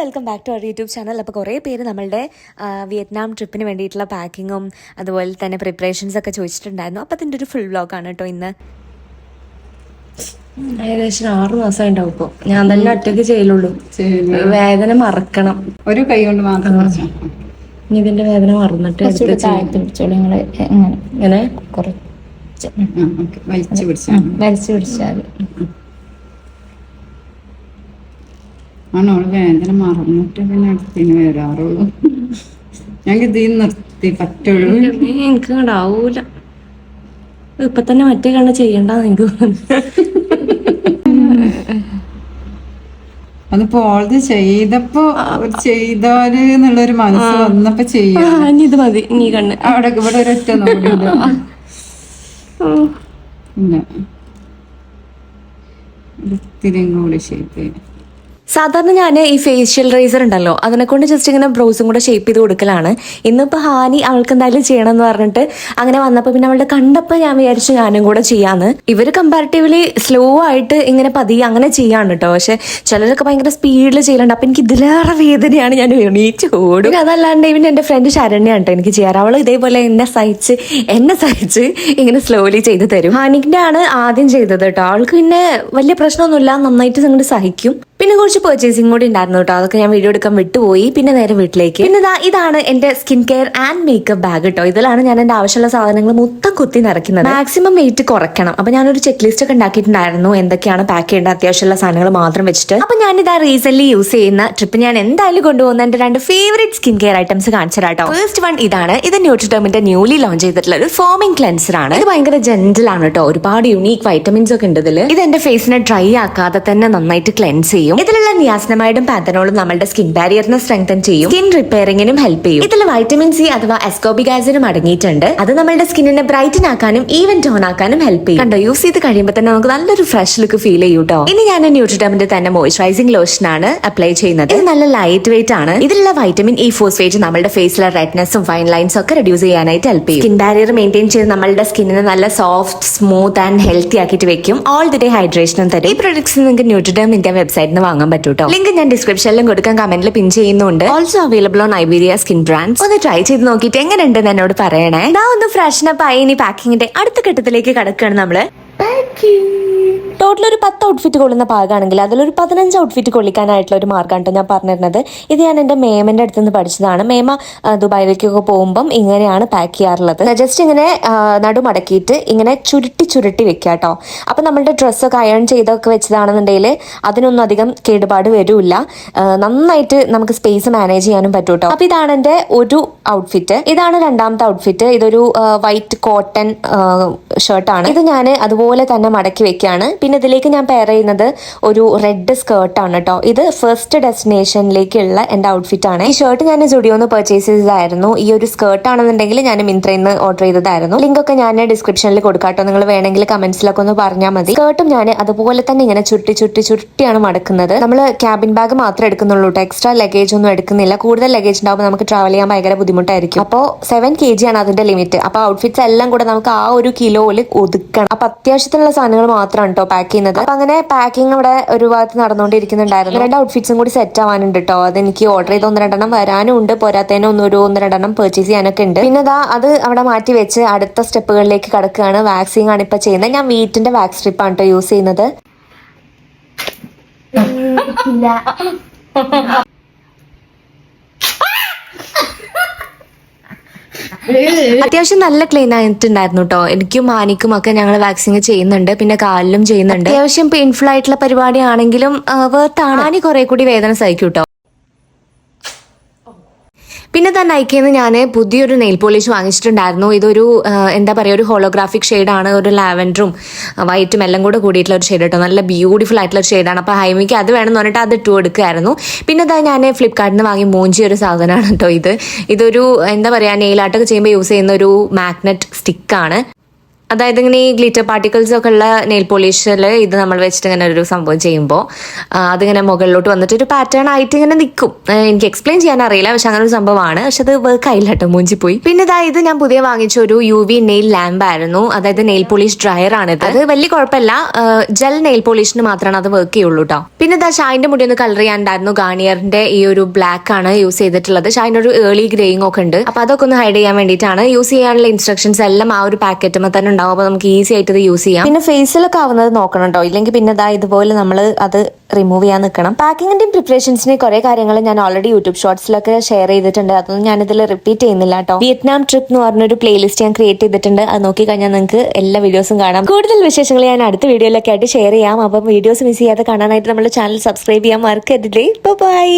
Welcome back to our YouTube channel. അപ്പോൾ കുറേ പേര് നമ്മളുടെ വിയറ്റ്നാം ട്രിപ്പിന് വേണ്ടിയിട്ടുള്ള പാക്കിങ്ങും അതുപോലെ തന്നെ പ്രിപ്പറേഷൻസ് ഒക്കെ ചോദിച്ചിട്ടുണ്ടായിരുന്നു. അപ്പോൾ അതിൻ്റെ ഒരു ഫുൾ വ്ലോഗാണ് കേട്ടോ ഇന്ന്. ഏകദേശം 6 മാസം ഉണ്ടാവും ഇപ്പൊ. ഞാൻ തന്നെ ഒറ്റയ്ക്ക് ചെയ്യലുള്ളൂ. വേദന മറക്കണം, ഒരു കൈ കൊണ്ട് മാത്രം. ഇനി ഇതിന്റെ വേദന മറന്നിട്ട് ഇങ്ങനെ കുറച്ച് വലിച്ചു പിടിച്ചാൽ ആണോള് വേദന മറന്നിട്ട് പിന്നെ അടുത്തിന് വരാറുള്ളൂ. ഞങ്ങൾക്ക് ഇതിൽ നിർത്തി പറ്റുള്ളൂ. എനിക്ക് ഉണ്ടാവൂല. ഇപ്പൊ തന്നെ മറ്റേ കണ്ണ് ചെയ്യണ്ടെന്ന് എനിക്ക് അതിപ്പോ ഓൾത് ചെയ്തപ്പോ ചെയ്താല് എന്നുള്ളൊരു മനസ്സ് വന്നപ്പോ ചെയ്യാം. ഇത് മതി. നീ കണ്ണ് അവിടെ ഇവിടെ ഒരൊറ്റ നോക്കില്ല. ഇത്തിരിയും കൂടി ഷേപ്പ്. സാധാരണ ഞാൻ ഈ ഫേഷ്യൽ റൈസർ ഉണ്ടല്ലോ അതിനെ കൊണ്ട് ജസ്റ്റ് ഇങ്ങനെ ബ്രൗസും കൂടെ ഷേപ്പ് ചെയ്ത് കൊടുക്കലാണ്. ഇന്നിപ്പോൾ ഹാനി അവൾക്ക് എന്തായാലും ചെയ്യണം എന്ന് പറഞ്ഞിട്ട് അങ്ങനെ വന്നപ്പോൾ പിന്നെ അവളുടെ കണ്ടപ്പോൾ ഞാൻ വിചാരിച്ചു ഞാനും കൂടെ ചെയ്യാന്ന്. ഇവർ കമ്പാരിറ്റീവ്ലി സ്ലോ ആയിട്ട് ഇങ്ങനെ പതിയെ അങ്ങനെ ചെയ്യാണ് കേട്ടോ. പക്ഷെ ചിലരൊക്കെ ഭയങ്കര സ്പീഡിൽ ചെയ്യലുണ്ട്. അപ്പം എനിക്ക് ഇതിലേറെ വേദനയാണ്. ഞാൻ എണീറ്റ് ഓടും. അതല്ലാണ്ട് ഇവൻ എൻ്റെ ഫ്രണ്ട് ശരണ്യാണ് കേട്ടോ എനിക്ക് ചെയ്യാറ്. അവൾ ഇതേപോലെ എന്നെ സഹിച്ച് ഇങ്ങനെ സ്ലോലി ചെയ്ത് തരും. ഹാനിക്കിൻ്റെ ആണ് ആദ്യം ചെയ്തത് കേട്ടോ. അവൾക്ക് പിന്നെ വലിയ പ്രശ്നമൊന്നുമില്ല, നന്നായിട്ട് ഇങ്ങോട്ട് സഹിക്കും. പിന്നെ കുറച്ച് പർച്ചേസിംഗ് കൂടി ഉണ്ടായിരുന്നു കേട്ടോ. അതൊക്കെ ഞാൻ വീഡിയോ എടുക്കാൻ വിട്ടുപോയി. പിന്നെ നേരെ വീട്ടിലേക്ക്. പിന്നെ ഇതാണ് എന്റെ skin care and makeup bag കേട്ടോ. ഇതിലാണ് ഞാൻ എന്റെ ആവശ്യമുള്ള സാധനങ്ങൾ മൊത്തം കുത്തി നിറയ്ക്കുന്നത്. മാക്സിമം വെയിറ്റ് കുറയ്ക്കണം. അപ്പൊ ഞാനൊരു ചെക്ക് ലിസ്റ്റ് ഒക്കെ ഉണ്ടാക്കിയിട്ടുണ്ടായിരുന്നു എന്തൊക്കെയാണ് പാക്ക് ചെയ്യേണ്ട അത്യാവശ്യമുള്ള സാധനങ്ങൾ മാത്രം വെച്ചിട്ട്. അപ്പൊ ഞാനിതാ റീസെന്റ് യൂസ് ചെയ്യുന്ന ട്രിപ്പ് ഞാൻ എന്തായാലും കൊണ്ടുപോകുന്ന എന്റെ 2 ഫേവറേറ്റ് സ്കിൻ കെയർ ഐറ്റംസ് കാണിച്ചു കേട്ടോ. ഫസ്റ്റ് വൺ ഇതാണ്. ഇത് ന്യൂട്രിഡെർമിന്റെ ന്യൂലി ലോഞ്ച് ചെയ്തിട്ടുള്ള ഒരു ഫോമിംഗ് ക്ലെൻസർ ആണ്. ഇത് ഭയങ്കര ജെന്റിൽ ആണ് കേട്ടോ. ഒരുപാട് യുണീക് വൈറ്റമിൻസ് ഒക്കെ ഉണ്ട് ഇതില്. ഇത് എന്റെ ഫേസിനെ ഡ്രൈ ആക്കാതെ തന്നെ നന്നായിട്ട് ക്ലെൻസ് ചെയ്യും. ഇതിലുള്ള നിയാസിനമൈഡും പാന്തനോളും നമ്മുടെ സ്കിൻ ബാരിയറിനെ സ്ട്രെങ്തൻ ചെയ്യും, സ്കിൻ റിപ്പയറിംഗിനും ഹെൽപ്പ് ചെയ്യും. ഇതിൽ വൈറ്റമിൻ സി അഥവാ എസ്കോബിക് ആസിഡും അടങ്ങിയിട്ടുണ്ട്. അത് നമ്മുടെ സ്കിന്നിനെ ബ്രൈറ്റൻ ആക്കാനും ഈവൻ ടോൺ ആക്കാനും ഹെൽപ്പ് ചെയ്യും. കണ്ടോ, യൂസ് ചെയ്ത് കഴിയുമ്പോൾ തന്നെ നമുക്ക് നല്ലൊരു ഫ്രഷ് ലുക്ക് ഫീൽ ചെയ്യും കേട്ടോ. ഇനി ഞാൻ ന്യൂട്രിഡെർമിന്റെ തന്നെ മോയ്സ്ചറൈസിംഗ് ലോഷൻ ആണ് അപ്ലൈ ചെയ്യുന്നത്. ഇത് നല്ല ലൈറ്റ് വെയിറ്റ് ആണ്. ഇതിലുള്ള വൈറ്റമിൻ ഇ ഫോസ്ഫേറ്റ് നമ്മുടെ ഫേസിലെ റെഡ്നെസ്സും ഫൈൻ ലൈൻസ് ഒക്കെ റെഡ്യൂസ് ചെയ്യാനായിട്ട് ഹെൽപ്പ് ചെയ്യും. സ്കിൻ ബാരിയർ മെയിൻറ്റെയിൻ ചെയ്ത് നമ്മുടെ സ്കിന്നിനെ നല്ല സോഫ്റ്റ്, സ്മൂത്ത് ആൻഡ് ഹെൽത്തി ആക്കിയിട്ട് വെക്കും. ഓൾ ദി ഡേ ഹൈഡ്രേഷനും തരും. ഈ പ്രൊഡക്ട്സ് നിങ്ങൾക്ക് ന്യൂട്രിഡെർം ഇന്ത്യ വെബ്സൈറ്റിൽ നിന്ന് വാങ്ങാൻ പറ്റും കേട്ടോ. ലിങ്ക് ഞാൻ ഡിസ്ക്രിപ്ഷനിലും കൊടുക്കാൻ, കമന്റിൽ പിൻ ചെയ്യുന്നുണ്ട്. Also available on Iberia skin brands. ഒന്ന് ട്രൈ ചെയ്ത് നോക്കിയിട്ട് എങ്ങനെയുണ്ടെന്ന് എന്നോട് പറയണേ. ഒന്ന് ഫ്രഷ്നപ്പ് ആയി ഇനി പാക്കിങ്ങിന്റെ അടുത്ത ഘട്ടത്തിലേക്ക് കടക്കുകയാണ് നമ്മള്. ടോട്ടൽ ഒരു 10 ഔട്ട്ഫിറ്റ് കൊള്ളുന്ന പാകാണെങ്കിൽ അതിലൊരു 15 ഔട്ട്ഫിറ്റ് കൊള്ളിക്കാനായിട്ടുള്ള ഒരു മാർഗ്ഗമാണ് ഞാൻ പറഞ്ഞിരുന്നത്. ഇത് ഞാൻ എൻ്റെ മേമന്റെ അടുത്ത് നിന്ന് പഠിച്ചതാണ്. മേമ ദുബായിലേക്കൊക്കെ പോകുമ്പം ഇങ്ങനെയാണ് പാക്ക് ചെയ്യാറുള്ളത്. ജസ്റ്റ് ഇങ്ങനെ നടുമടക്കിയിട്ട് ഇങ്ങനെ ചുരുട്ടി വെക്കുക കേട്ടോ. അപ്പം നമ്മളുടെ ഡ്രസ്സൊക്കെ അയൺ ചെയ്തൊക്കെ വെച്ചതാണെന്നുണ്ടെങ്കിൽ അതിനൊന്നും അധികം കേടുപാട് വരില്ല. നന്നായിട്ട് നമുക്ക് സ്പേസ് മാനേജ് ചെയ്യാനും പറ്റും കേട്ടോ. അപ്പം ഇതാണ് എൻ്റെ ഒരു ഔട്ട്ഫിറ്റ്. ഇതാണ് രണ്ടാമത്തെ ഔട്ട്ഫിറ്റ്. ഇതൊരു വൈറ്റ് കോട്ടൺ ഷർട്ടാണ്. ഇത് ഞാൻ അതുപോലെ തന്നെ മടക്കി വെക്കുകയാണ്. പിന്നെ ഇതിലേക്ക് ഞാൻ പെയർ ചെയ്യുന്നത് ഒരു റെഡ് സ്കേർട്ടാണ് കേട്ടോ. ഇത് ഫസ്റ്റ് ഡെസ്റ്റിനേഷനിലേക്കുള്ള എൻ്റെ ഔട്ട്ഫിറ്റ് ആണ്. ഈ ഷർട്ട് ഞാൻ സ്റ്റുഡിയോന്ന് പർച്ചേസ് ചെയ്തതായിരുന്നു. ഈ ഒരു സ്കേർട്ട് ആണെന്നുണ്ടെങ്കിൽ ഞാൻ മിന്ത്രയിൽ നിന്ന് ഓർഡർ ചെയ്തതായിരുന്നു. ലിങ്ക് ഒക്കെ ഞാൻ ഡിസ്ക്രിപ്ഷനിൽ കൊടുക്കാട്ടോ. നിങ്ങൾ വേണമെങ്കിൽ കമന്റ്സിലൊക്കെ ഒന്ന് പറഞ്ഞാൽ മതി. സ്കേർട്ടും ഞാൻ അതുപോലെ തന്നെ ഇങ്ങനെ ചുരുട്ടിയാണ് മടക്കുന്നത്. നമ്മൾ ക്യാബിൻ ബാഗ് മാത്രമേ എടുക്കുന്നുള്ളൂ കേട്ടോ. എക്സ്ട്രാ ലഗേജ് ഒന്നും എടുക്കുന്നില്ല. കൂടുതൽ ലഗേജ് ഉണ്ടാവുമ്പോൾ നമുക്ക് ട്രാവൽ ചെയ്യാൻ ഭയങ്കര ബുദ്ധിമുട്ടായിരിക്കും. അപ്പോൾ 7 kg ആണ് അതിന്റെ ലിമിറ്റ്. അപ്പോൾ ഔട്ട്ഫിറ്റ്സ് എല്ലാം കൂടെ നമുക്ക് ആ ഒരു കിലോയിൽ ഒതുക്കണം. അപ്പൊ അത്യാവശ്യത്തിനുള്ള സാധനങ്ങൾ മാത്രമാണ് കേട്ടോ പാക്ക് ചെയ്യുന്നത്. അപ്പൊ അങ്ങനെ പാക്കിംഗ് ഇവിടെ ഒരു ഭാഗത്ത് നടന്നുകൊണ്ടിരിക്കുന്നുണ്ടായിരുന്നു. 2 ഔട്ട്ഫിറ്റ്സും കൂടി സെറ്റ് ആവാനുണ്ട് കേട്ടോ. അത് എനിക്ക് ഓർഡർ ചെയ്ത് 1-2 വരാനും ഉണ്ട്. പോരാത്തതിന് 1-2 പർച്ചേസ് ചെയ്യാനൊക്കെ ഉണ്ട്. പിന്നെ അത് അവിടെ മാറ്റി വെച്ച് അടുത്ത സ്റ്റെപ്പുകളിലേക്ക് കടക്കുകയാണ്. വാക്സിംഗ് ആണ് ഇപ്പൊ ചെയ്യുന്നത്. ഞാൻ വീട്ടിന്റെ വാക്സ് സ്ട്രിപ്പാണ് കേട്ടോ യൂസ് ചെയ്യുന്നത്. അത്യാവശ്യം നല്ല ക്ലീൻ ആയിട്ടുണ്ടായിരുന്നു കേട്ടോ. എനിക്കും മാനിക്കും ഒക്കെ ഞങ്ങൾ വാക്സിങ് ചെയ്യുന്നുണ്ട്. പിന്നെ കാലിലും ചെയ്യുന്നുണ്ട്. അത്യാവശ്യം പെയിൻഫുൾ ആയിട്ടുള്ള പരിപാടിയാണെങ്കിലും വേർത്താണ്. മാനി കുറെ കൂടി വേദന സഹിക്കും കേട്ടോ. പിന്നെ തന്നെ നൈക്കിന്ന് ഞാൻ പുതിയൊരു നെയിൽ പോളിഷ് വാങ്ങിച്ചിട്ടുണ്ടായിരുന്നു. ഇതൊരു എന്താ പറയുക, ഒരു ഹോളോഗ്രാഫിക് ഷെയ്ഡാണ്. ഒരു ലാവൻഡറും വൈറ്റും എല്ലാം കൂടെ കൂടിയിട്ടുള്ള ഒരു ഷെയ്ഡ് കേട്ടോ. നല്ല ബ്യൂട്ടിഫുൾ ആയിട്ടുള്ള ഒരു ഷെയ്ഡാണ്. അപ്പോൾ ഹൈമിക്ക് അത് വേണമെന്ന് പറഞ്ഞിട്ട് അത് ഇട്ട് കൊടുക്കുകയായിരുന്നു. പിന്നെ ഇതാ ഞാൻ ഫ്ലിപ്കാർട്ടിൽ നിന്ന് വാങ്ങി മൂഞ്ചിയ ഒരു സാധനമാണ് കേട്ടോ. ഇതൊരു എന്താ പറയുക, നെയിൽ ആർട്ടൊക്കെ ചെയ്യുമ്പോൾ യൂസ് ചെയ്യുന്ന ഒരു മാഗ്നറ്റ് സ്റ്റിക്കാണ്. അതായത് ഇങ്ങനെ ഈ ഗ്ലിറ്റർ പാർട്ടിക്കിൾസ് ഒക്കെ ഉള്ള നെയിൽ പോളിഷിൽ ഇത് നമ്മൾ വെച്ചിട്ട് ഇങ്ങനെ ഒരു സംഭവം ചെയ്യുമ്പോൾ അതിങ്ങനെ മുകളിലോട്ട് വന്നിട്ട് ഒരു പാറ്റേൺ ആയിട്ട് ഇങ്ങനെ നിൽക്കും. എനിക്ക് എക്സ്പ്ലെയിൻ ചെയ്യാൻ അറിയില്ല, പക്ഷെ അങ്ങനെ ഒരു സംഭവമാണ്. പക്ഷെ അത് വർക്ക് ആയില്ല കേട്ടോ, മൂഞ്ചി പോയി. പിന്നെ ഇത് ഞാൻ പുതിയ വാങ്ങിച്ച ഒരു UV നെയിൽ ലാമ്പ് ആയിരുന്നു. അതായത് നെയിൽ പോളിഷ് ഡ്രയർ ആണിത്. അത് വലിയ കുഴപ്പമില്ല, ജെൽ നെയിൽ പോളിഷിന് മാത്രമാണ് അത് വർക്ക് ചെയ്യുള്ളൂ കേട്ടോ. പിന്നെ ഷായിന്റെ മുടി ഒന്ന് കളർ ചെയ്യാനുണ്ടായിരുന്നു. ഗാർണിയറിന്റെ ഈ ഒരു ബ്ലാക്ക് ആണ് യൂസ് ചെയ്തിട്ടുള്ളത്. ഷായിന്റെ ഒരു ഏർലി ഗ്രേയിങ് ഒക്കെ ഉണ്ട്. അപ്പൊ അതൊക്കെ ഒന്ന് ഹൈഡ് ചെയ്യാൻ വേണ്ടിയിട്ടാണ്. യൂസ് ചെയ്യാനുള്ള ഇൻസ്ട്രക്ഷൻസ് എല്ലാം ആ ഒരു പാക്കറ്റുമ്പോൾ തന്നെ ഉണ്ടാവും. അപ്പൊ നമുക്ക് ഈസി ആയിട്ട് ഇത് യൂസ് ചെയ്യാം. പിന്നെ ഫേസിലൊക്കെ ആവുന്നത് നോക്കണം കേട്ടോ, ഇല്ലെങ്കിൽ പിന്നെ ഇതുപോലെ നമ്മൾ അത് റിമൂവ് ചെയ്യാൻ നിൽക്കണം. പാക്കിങ്ങിന്റെയും പ്രിപ്പറേഷൻസിന്റെ കുറെ കാര്യങ്ങൾ ഞാൻ ഓൾറെഡി യൂട്യൂബ് ഷോർട്സിലൊക്കെ ഷെയർ ചെയ്തിട്ടുണ്ട്. അതൊന്നും ഞാനിതിൽ റിപ്പീറ്റ് ചെയ്യുന്നില്ല കേട്ടോ. വിയറ്റ്നാം ട്രിപ്പ് എന്ന് പറഞ്ഞൊരു പ്ലേലിസ്റ്റ് ഞാൻ ക്രിയേറ്റ് ചെയ്തിട്ടുണ്ട്. അത് നോക്കി കഴിഞ്ഞാൽ നിങ്ങൾക്ക് എല്ലാ വീഡിയോസും കാണാം. കൂടുതൽ വിശേഷങ്ങൾ ഞാൻ അടുത്ത വീഡിയോയിലൊക്കെ ആയിട്ട് ഷെയർ ചെയ്യാം. അപ്പം വീഡിയോസ് മിസ് ചെയ്യാതെ കാണാനായിട്ട് നമ്മുടെ ചാനൽ സബ്സ്ക്രൈബ് ചെയ്യാൻ മറക്കരുതേ. ബൈ.